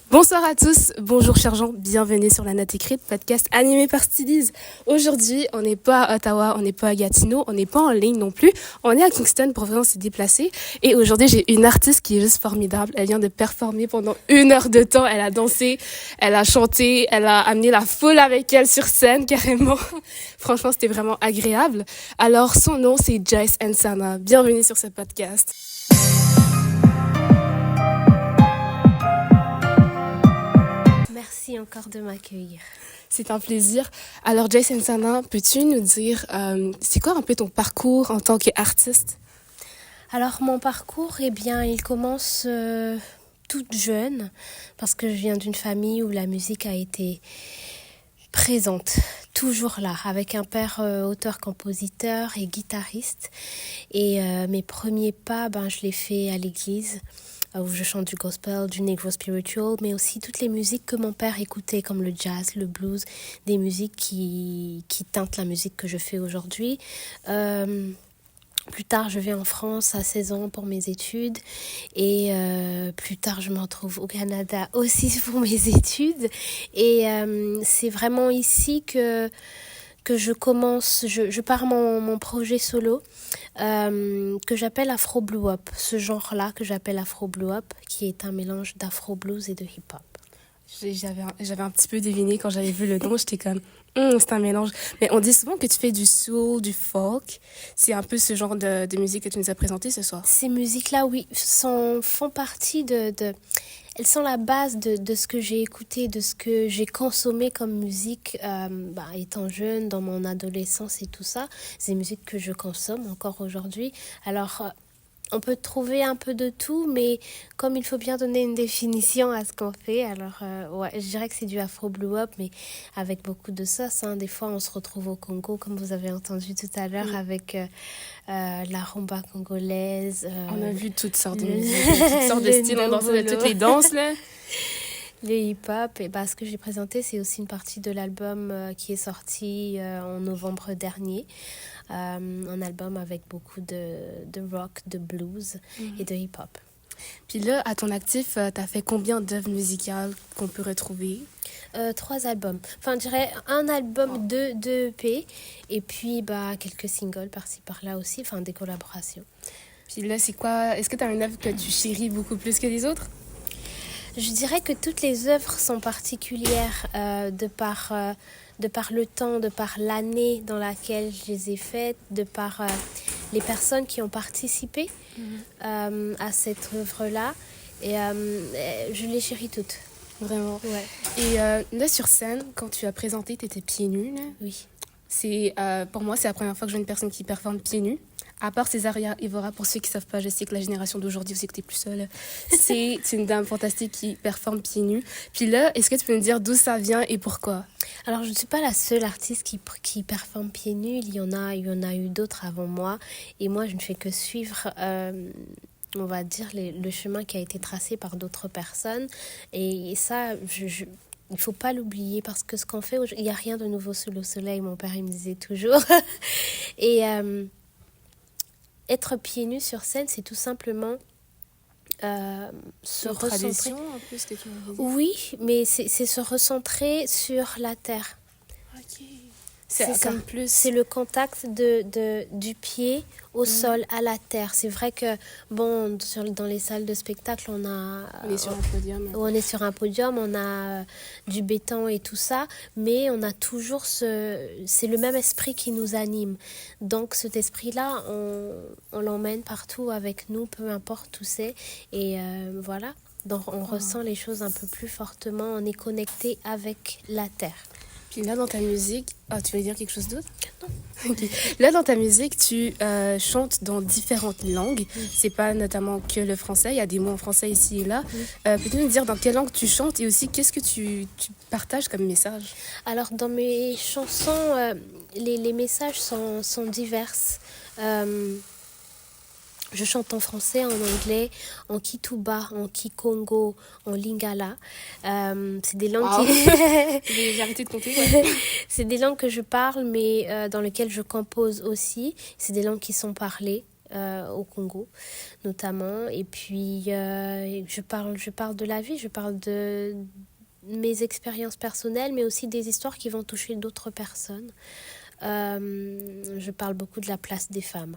Bonsoir à tous, bonjour chers gens, bienvenue sur La Note Écrite, podcast animé par Stylize. Aujourd'hui, on n'est pas à Ottawa, on n'est pas à Gatineau, on n'est pas en ligne non plus, on est à Kingston pour vraiment se déplacer. Et aujourd'hui, j'ai une artiste qui est juste formidable, elle vient de performer pendant 1 heure de temps, elle a dansé, elle a chanté, elle a amené la foule avec elle sur scène carrément. Franchement, c'était vraiment agréable. Alors, son nom, c'est Joyce Nsana. Bienvenue sur ce podcast. Merci encore de m'accueillir. C'est un plaisir. Alors, Joyce Nsana, peux-tu nous dire, c'est quoi un peu ton parcours en tant qu'artiste? Alors mon parcours, il commence toute jeune parce que je viens d'une famille où la musique a été présente, toujours là, avec un père auteur-compositeur et guitariste. Et mes premiers pas, je les fais à l'église, où je chante du gospel, du negro spiritual, mais aussi toutes les musiques que mon père écoutait, comme le jazz, le blues, des musiques qui teintent la musique que je fais aujourd'hui. Plus tard, je vais en France à 16 ans pour mes études et plus tard, je me retrouve au Canada aussi pour mes études. Et c'est vraiment ici que je commence, je pars mon projet solo que j'appelle Afro Blue Hop, ce genre-là que j'appelle Afro Blue Hop, qui est un mélange d'Afro Blues et de hip-hop. J'avais un petit peu deviné quand j'avais vu le nom, j'étais comme, c'est un mélange. Mais on dit souvent que tu fais du soul, du folk. C'est un peu ce genre de musique que tu nous as présenté ce soir. Ces musiques-là, oui, font partie elles sont la base de ce que j'ai écouté, de ce que j'ai consommé comme musique étant jeune, dans mon adolescence et tout ça. C'est des musiques que je consomme encore aujourd'hui. Alors, on peut trouver un peu de tout, mais comme il faut bien donner une définition à ce qu'on fait, alors je dirais que c'est du Afro Blue Hop, mais avec beaucoup de sauce. Des fois, on se retrouve au Congo, comme vous avez entendu tout à l'heure, avec la rumba congolaise. On a vu toutes sortes de musiques, toutes sortes de styles, on dansait de toutes les danses, là. Le hip-hop, et ce que j'ai présenté, c'est aussi une partie de l'album qui est sorti en novembre dernier. Un album avec beaucoup de rock, de blues et de hip-hop. Puis là, à ton actif, t'as fait combien d'œuvres musicales qu'on peut retrouver? 3 albums. Enfin, je dirais un album, deux EP, et puis quelques singles par-ci par-là aussi, enfin des collaborations. Puis là, c'est quoi? Est-ce que t'as une œuvre que tu chéris beaucoup plus que les autres? Je dirais que toutes les œuvres sont particulières de par le temps, de par l'année dans laquelle je les ai faites, de par les personnes qui ont participé à cette œuvre-là. Et je les chéris toutes. Vraiment. Ouais. Et là, sur scène, quand tu as présenté, t'étais pieds nus, là? Oui. Pour moi, c'est la première fois que je vois une personne qui performe pieds nus. À part Césaria Evora, pour ceux qui ne savent pas, je sais que la génération d'aujourd'hui, vous sais que t'es plus seule. C'est une dame fantastique qui performe pieds nus. Puis là, est-ce que tu peux me dire d'où ça vient et pourquoi? Alors, je ne suis pas la seule artiste qui performe pieds nus. Il y en a eu d'autres avant moi. Et moi, je ne fais que suivre on va dire, le chemin qui a été tracé par d'autres personnes. Et ça, il ne faut pas l'oublier parce que ce qu'on fait, il n'y a rien de nouveau sous le soleil, mon père il me disait toujours. Et être pieds nus sur scène, c'est tout simplement se recentrer. Tradition, un peu, ce que tu m'as dit. Oui, mais c'est se recentrer sur la terre. Ok. C'est ça. Plus. C'est le contact du pied au sol, à la terre. C'est vrai que, dans les salles de spectacle, on est sur un podium. On est sur un podium, on a du béton et tout ça, mais on a toujours c'est le même esprit qui nous anime. Donc cet esprit-là, on l'emmène partout avec nous, peu importe où c'est. Et voilà. Donc on ressent les choses un peu plus fortement, on est connecté avec la terre. Puis là, dans ta musique... Ah, tu veux dire quelque chose d'autre? Non. Okay. Là, dans ta musique, tu chantes dans différentes langues. C'est pas notamment que le français. Il y a des mots en français ici et là. Peux-tu nous dire dans quelle langue tu chantes et aussi qu'est-ce que tu partages comme message? Alors, dans mes chansons, les messages sont divers. Je chante en français, en anglais, en Kituba, en Kikongo, en Lingala. C'est des langues J'ai arrêté de compter. Ouais. C'est des langues que je parle, mais dans lesquelles je compose aussi. C'est des langues qui sont parlées. au Congo notamment. Et puis je parle de la vie, je parle de mes expériences personnelles, mais aussi des histoires qui vont toucher d'autres personnes. Je parle beaucoup de la place des femmes,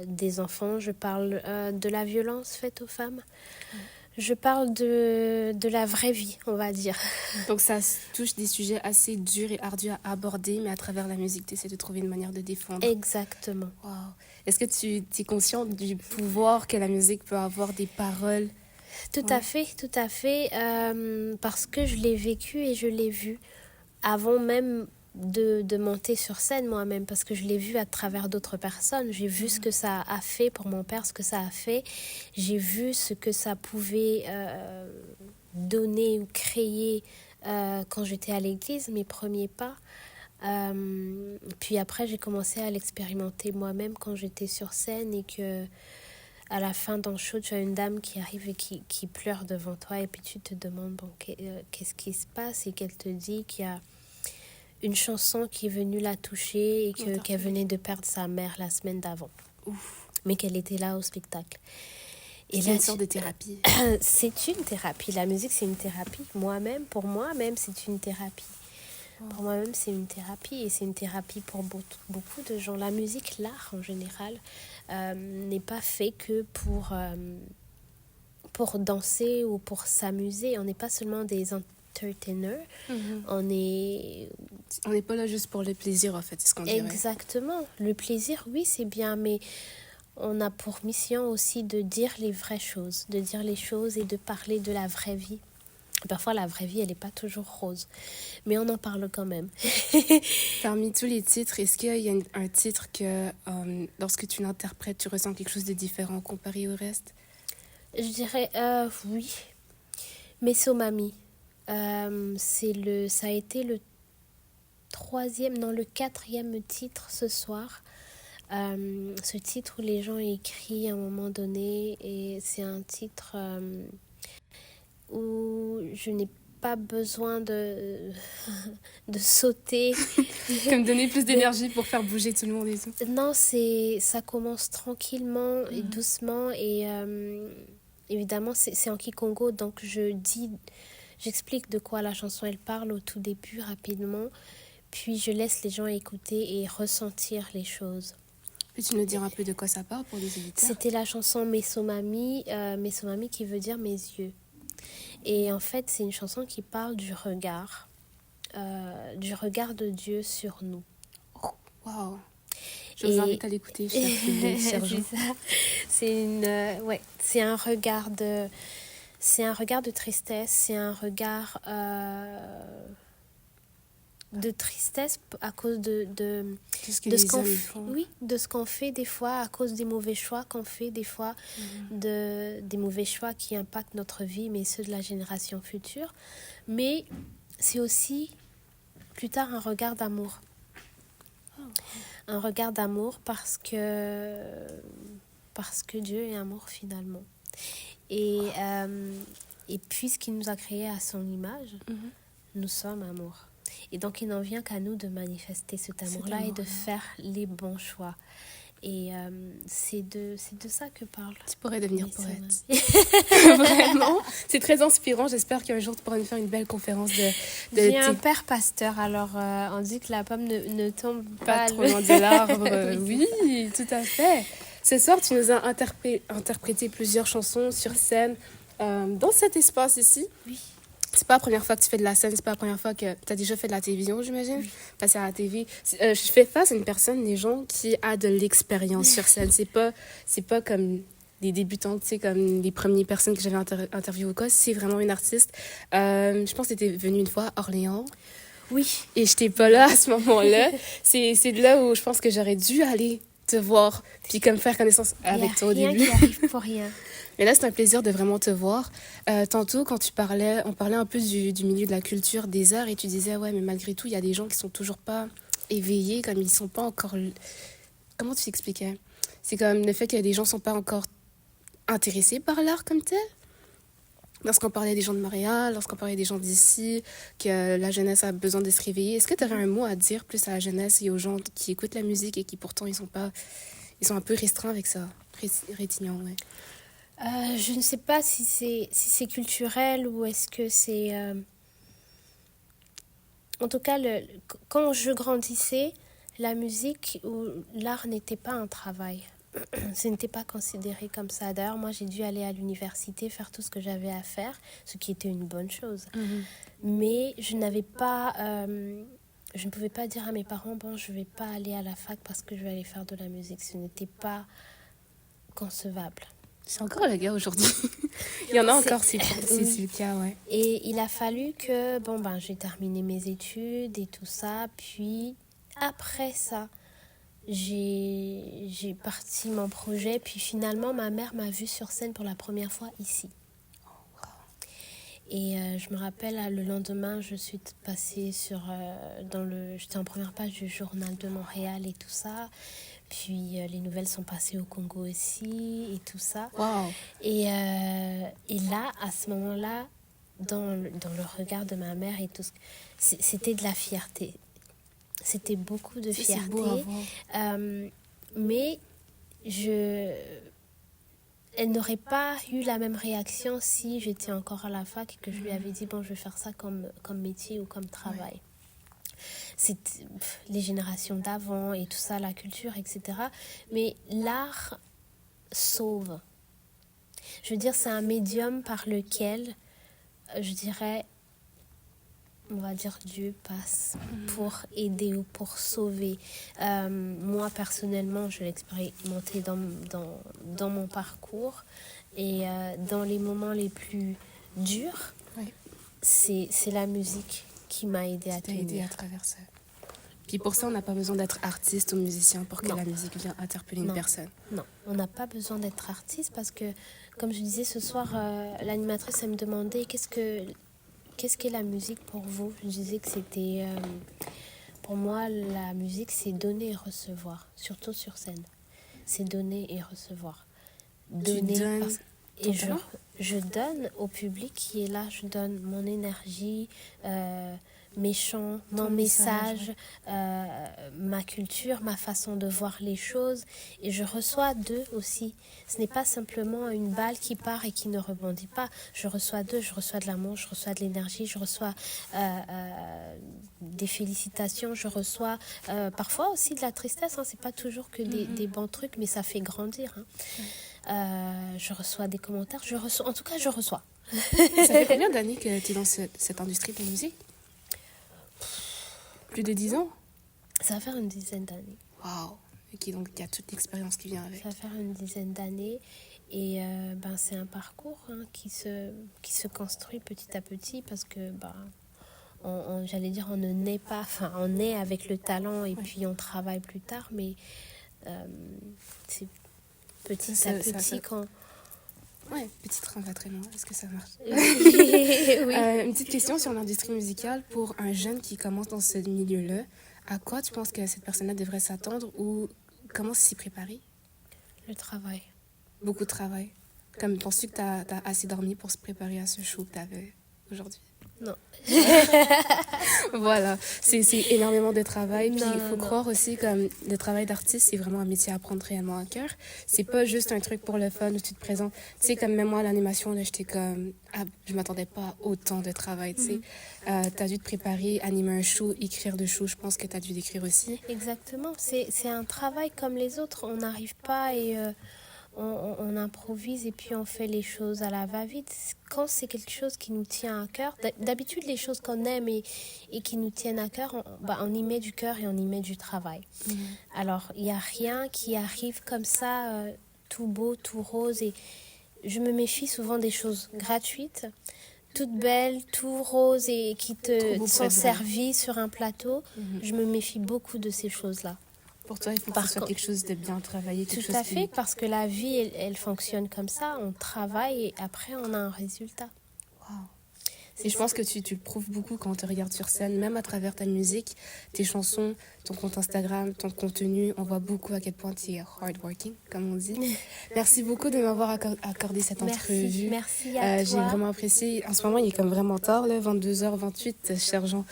des enfants, je parle de la violence faite aux femmes. Je parle de la vraie vie, on va dire. Donc ça touche des sujets assez durs et ardus à aborder, mais à travers la musique, tu essaies de trouver une manière de défendre. Exactement. Wow. Est-ce que tu es consciente du pouvoir que la musique peut avoir, des paroles? Tout à fait, tout à fait. Parce que je l'ai vécu et je l'ai vu avant même de monter sur scène moi-même, parce que je l'ai vu à travers d'autres personnes. J'ai vu ce que ça a fait pour mon père, ce que ça a fait. J'ai vu ce que ça pouvait donner ou créer quand j'étais à l'église, mes premiers pas. Puis après, j'ai commencé à l'expérimenter moi-même quand j'étais sur scène, et que à la fin d'un show, tu as une dame qui arrive et qui pleure devant toi, et puis tu te demandes bon, qu'est-ce qui se passe, et qu'elle te dit qu'il y a une chanson qui est venue la toucher et qu'elle venait de perdre sa mère la semaine d'avant. Ouf. Mais qu'elle était là au spectacle. Et c'est là, une sorte de thérapie. C'est une thérapie. La musique, c'est une thérapie. Pour moi-même, c'est une thérapie. Pour moi-même, c'est une thérapie, et c'est une thérapie pour beaucoup de gens. La musique, l'art en général, n'est pas fait que pour danser ou pour s'amuser. On n'est pas seulement des entertainers. On n'est pas là juste pour le plaisir, en fait, c'est ce qu'on dirait. Exactement. Le plaisir, oui, c'est bien, mais on a pour mission aussi de dire les vraies choses, de dire les choses et de parler de la vraie vie. Parfois, la vraie vie, elle n'est pas toujours rose, mais on en parle quand même. Parmi tous les titres, est-ce qu'il y a un titre que, lorsque tu l'interprètes, tu ressens quelque chose de différent comparé au reste? Je dirais oui. Meso Mami. Ça a été le quatrième titre ce soir. Ce titre où les gens ont écrit à un moment donné, et c'est un titre où je n'ai pas besoin de sauter. Comme donner plus d'énergie pour faire bouger tout le monde et tout. Non, ça commence tranquillement et doucement, et évidemment c'est en Kikongo, donc j'explique de quoi la chanson elle parle au tout début rapidement, puis je laisse les gens écouter et ressentir les choses. Peux-tu nous dire un peu de quoi ça parle pour les auditeurs? C'était la chanson Meso Mami qui veut dire mes yeux. Et en fait, c'est une chanson qui parle du regard de Dieu sur nous. Oh, wow. Je vous invite à l'écouter, cher Sergent. C'est un regard de tristesse, c'est un regard de tristesse à cause de ce qu'on fait. Oui, de ce qu'on fait des fois, à cause des mauvais choix qu'on fait des fois, des mauvais choix qui impactent notre vie, mais ceux de la génération future. Mais c'est aussi plus tard un regard d'amour. Un regard d'amour parce que Dieu est amour finalement. Et puisqu'il nous a créés à son image, nous sommes amour. Et donc, il n'en vient qu'à nous de manifester cet amour-là et de faire les bons choix. Et c'est de ça que parle. Tu pourrais devenir poète. Vraiment. C'est très inspirant. J'espère qu'un jour, tu pourras nous faire une belle conférence de J'ai un père pasteur, alors on dit que la pomme ne tombe pas trop loin de l'arbre. Oui, tout à fait. Ce soir, tu nous as interprété plusieurs chansons sur scène dans cet espace ici. Oui. C'est pas la première fois que tu fais de la scène, c'est pas la première fois que tu as déjà fait de la télévision, j'imagine. Oui. Passer à la TV. Je fais face à une personne, des gens qui a de l'expérience sur scène. C'est pas comme des débutants, tu sais, comme les premières personnes que j'avais interviewées au cas. C'est vraiment une artiste. Je pense que tu étais venue une fois à Orléans. Oui. Et j'étais pas là à ce moment-là. C'est de là où je pense que j'aurais dû aller te voir, puis comme faire connaissance avec toi au début. Il y a rien qui arrive pour rien. Mais là, c'est un plaisir de vraiment te voir. Tantôt, quand on parlait un peu du milieu de la culture, des arts, et tu disais, ouais, mais malgré tout, il y a des gens qui sont toujours pas éveillés, comme ils sont pas encore... Comment tu l'expliquais? C'est comme le fait que les gens sont pas encore intéressés par l'art comme tel. Lorsqu'on parlait des gens de Montréal, lorsqu'on parlait des gens d'ici, que la jeunesse a besoin de se réveiller, est-ce que tu aurais un mot à dire plus à la jeunesse et aux gens qui écoutent la musique et qui pourtant ils sont pas ils sont un peu restreints avec ça, rétignants, ouais. Je ne sais pas si c'est culturel ou est-ce que c'est... En tout cas, quand je grandissais, la musique ou l'art n'était pas un travail. Ce n'était pas considéré comme ça. D'ailleurs, moi, j'ai dû aller à l'université faire tout ce que j'avais à faire, ce qui était une bonne chose. Mais je n'avais pas... je ne pouvais pas dire à mes parents, bon, je ne vais pas aller à la fac parce que je vais aller faire de la musique. Ce n'était pas concevable. C'est encore la guerre aujourd'hui. Il y en a encore, c'est le cas, ouais. Et il a fallu que, j'ai terminé mes études et tout ça. Puis, après ça, j'ai parti mon projet. Puis, finalement, ma mère m'a vue sur scène pour la première fois ici. Et je me rappelle, le lendemain, je suis passée j'étais en première page du journal de Montréal et tout ça. Puis les nouvelles sont passées au Congo aussi et tout ça. Wow. Et là, à ce moment-là, dans le regard de ma mère et tout, c'était de la fierté. C'était beaucoup de fierté. C'est beau à voir. Mais elle n'aurait pas eu la même réaction si j'étais encore à la fac et que je lui avais dit, bon, je vais faire ça comme métier ou comme travail. Ouais. C'est les générations d'avant et tout ça, la culture, etc. Mais l'art sauve. Je veux dire, c'est un médium par lequel, je dirais, on va dire Dieu passe pour aider ou pour sauver. Moi, personnellement, je l'ai expérimenté dans mon parcours. Et dans les moments les plus durs, c'est la musique qui m'a aidé à tenir. Aidé à travers ça. Puis pour ça, on n'a pas besoin d'être artiste ou musicien pour que la musique vienne interpeller une personne. Non, on n'a pas besoin d'être artiste parce que, comme je disais ce soir, l'animatrice, elle me demandait qu'est-ce qu'est la musique pour vous. Je disais que c'était... pour moi, la musique, c'est donner et recevoir, surtout sur scène. C'est donner et recevoir. Donner et je donne au public qui est là, je donne mon énergie, mes chants, mon message, ma culture, ma façon de voir les choses. Et je reçois d'eux aussi. Ce n'est pas simplement une balle qui part et qui ne rebondit pas. Je reçois d'eux, je reçois de l'amour, je reçois de l'énergie, je reçois des félicitations, je reçois parfois aussi de la tristesse. C'est pas toujours que des bons trucs, mais ça fait grandir. Je reçois des commentaires, en tout cas je reçois. Ça fait combien d'années que tu es dans cette industrie de la musique? Plus de 10 ans? Ça va faire une dizaine d'années. Waouh! Ok, donc il y a toute l'expérience qui vient avec. Ça va faire une dizaine d'années. Et c'est un parcours qui se construit petit à petit parce que, j'allais dire, on ne naît pas, enfin, on naît avec le talent et puis on travaille plus tard, mais c'est petit à petit quand... Ouais, petit train va très loin. Est-ce que ça marche? Oui. Une petite question sur l'industrie musicale. Pour un jeune qui commence dans ce milieu-là, à quoi tu penses que cette personne-là devrait s'attendre ou comment s'y préparer? Le travail. Beaucoup de travail. Comme penses-tu que tu as assez dormi pour se préparer à ce show que tu avais aujourd'hui? Non. Voilà, c'est énormément de travail. Puis il faut croire aussi que le travail d'artiste, c'est vraiment un métier à prendre réellement à cœur. C'est pas juste un truc pour le fun où tu te présentes. Tu sais, comme même moi, l'animation, là, j'étais comme... je m'attendais pas à autant de travail, tu sais. T'as dû te préparer, animer un show, écrire de show. Je pense que t'as dû l'écrire aussi. Exactement. C'est un travail comme les autres. On n'arrive pas et... On improvise et puis on fait les choses à la va-vite. Quand c'est quelque chose qui nous tient à cœur, d'habitude les choses qu'on aime et qui nous tiennent à cœur, on y met du cœur et on y met du travail. Alors, il n'y a rien qui arrive comme ça, tout beau, tout rose. Et je me méfie souvent des choses gratuites, toutes belles, tout rose et qui te sont servies sur un plateau. Je me méfie beaucoup de ces choses-là. Pour toi, il faut que ce soit quelque chose de bien travaillé. Tout à fait, parce que la vie, elle fonctionne comme ça. On travaille et après, on a un résultat. Wow. Et je pense que tu le prouves beaucoup quand on te regarde sur scène, même à travers ta musique, tes chansons, ton compte Instagram, ton contenu. On voit beaucoup à quel point tu es hardworking, comme on dit. Merci beaucoup de m'avoir accordé cette entrevue. Merci à toi. J'ai vraiment apprécié. En ce moment, il est comme vraiment tard, là, 22h28, cher Jean.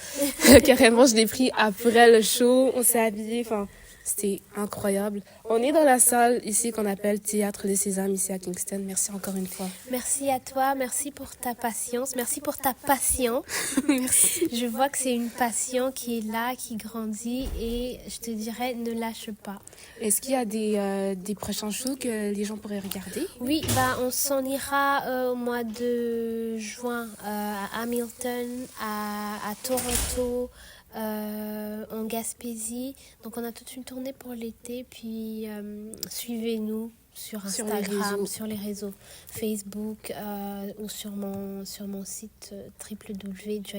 Carrément, je l'ai pris après le show. On s'est habillés, enfin... C'était incroyable. On est dans la salle ici qu'on appelle Théâtre des Sésames ici à Kingston. Merci encore une fois. Merci à toi, merci pour ta patience, merci pour ta passion. Merci. Je vois que c'est une passion qui est là, qui grandit et je te dirais ne lâche pas. Est-ce qu'il y a des prochains shows que les gens pourraient regarder? Oui, bah, on s'en ira au mois de juin à Hamilton, à Toronto, en Gaspésie. Donc on a toute une tournée pour l'été. Puis suivez-nous sur Instagram, sur les réseaux Facebook ou sur mon site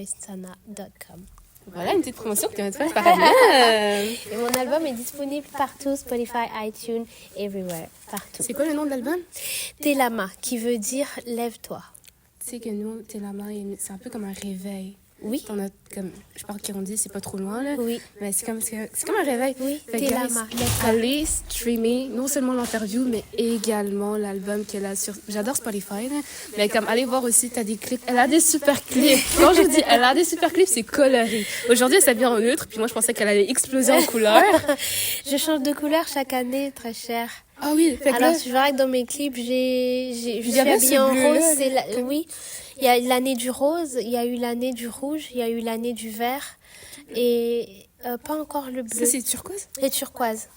www.joycesana.com. Voilà une petite promotion que tu viens de faire par elle. Et mon album est disponible partout, Spotify, iTunes, everywhere, partout. C'est quoi le nom de l'album? Telama, qui veut dire lève-toi. Tu sais que nous, Telama, c'est un peu comme un réveil. Oui. On a comme, je parle Kirundi, c'est pas trop loin là. Oui. Mais c'est comme un réveil. Oui, Fait que, Telama, guys, lève-toi. allez streamer non seulement l'interview, mais également l'album qu'elle a sur. J'adore Spotify, là, mais comme allez voir aussi, t'as des clips. Elle a des super clips. Quand je dis elle a des super clips, c'est coloré. Aujourd'hui, elle s'habille en neutre, puis moi je pensais qu'elle allait exploser en couleur. Je change de couleur chaque année, très cher. Ah oui, fait que Alors, là, tu verras que dans mes clips, je suis y avait habillée ce en bleu-là, rose. là. Oui, il y a l'année du rose, il y a eu l'année du rouge, il y a eu l'année du vert et pas encore le bleu. ça c'est turquoise. Et turquoise.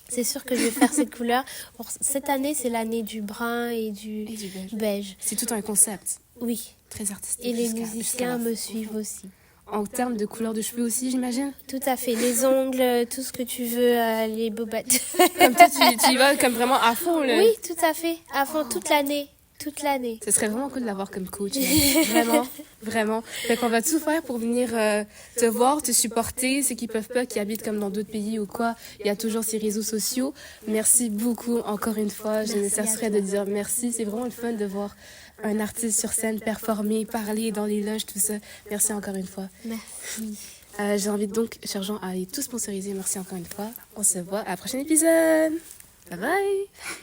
C'est sûr que je vais faire cette couleur. Pour cette année, c'est l'année du brun et du Et du beige. beige. C'est tout un concept Oui. très artistique. Et les jusqu'à musiciens la me fin. suivent aussi. En termes de couleur de cheveux aussi, j'imagine. Tout à fait. Les ongles, tout ce que tu veux, les bobettes. Comme toi, tu y vas comme vraiment à fond là. Oui, tout à fait. Avant toute l'année. Toute l'année. Ce serait vraiment cool de l'avoir comme coach. Là. Vraiment, vraiment. Fait qu'on va tout faire pour venir te voir, te supporter. Ceux qui peuvent pas, qui habitent comme dans d'autres pays ou quoi, il y a toujours ces réseaux sociaux. Merci beaucoup encore une fois. Je ne Merci à cesserai toi. de dire merci. C'est vraiment le fun de voir un artiste sur scène performer, parler dans les loges, tout ça. Merci encore une fois. Merci. J'invite donc cher Jean à aller tout sponsoriser. Merci encore une fois. On se voit à la prochaine épisode. Bye bye.